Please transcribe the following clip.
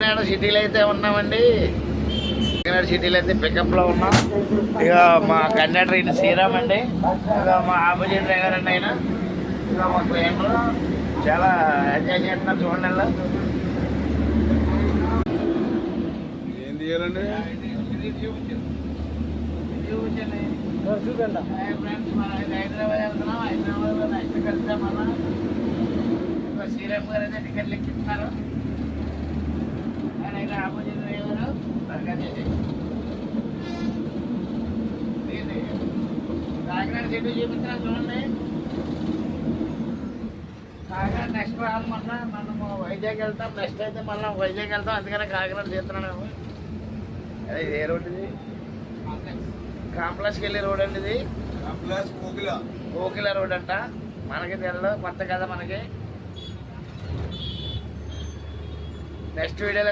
కాకినాడ సిటీలో అయితే ఉన్నామండి. కాకినాడ సిటీలో అయితే పికప్లో ఉన్నాం. ఇక మా కండక్టర్ ఇటు శ్రీరామ్ అండి, ఇక మా ఆపోజిట్ డ్రైవర్ అండి ఆయన, ఇక మా క్లయింట్లు చాలా ఎంజాయ్ చేస్తున్నారు. చూడండి ఏం తీయాలండి? ఫ్రెండ్స్ మనం హైదరాబాద్ వెళ్తున్నాం. హైదరాబాద్లో నెక్స్ట్ కలిస్తే మనం శ్రీరామ్ గారు అయితే టికెట్లు ఎక్కిస్తున్నారు. ఆయన ఆపోజిట్ డ్రైవరు కాకినాడ సిటీ చూపించినా చూడండి. కాకినాడ నెక్స్ట్ రావాలన్నా మనము వైజాగ్ వెళ్తాం. నెక్స్ట్ అయితే మళ్ళీ వైజాగ్ వెళ్తాం. అందుకనే కాకినాడ చేస్తున్నాను. అదే ఏ రోడ్ ఇది? కాంప్లెక్స్కి వెళ్ళే రోడ్ అండి ఇది. కోకిల రోడ్ అంట. మనకి తెలియదు, కొత్త కదా మనకి. నెక్స్ట్ వీడియోలో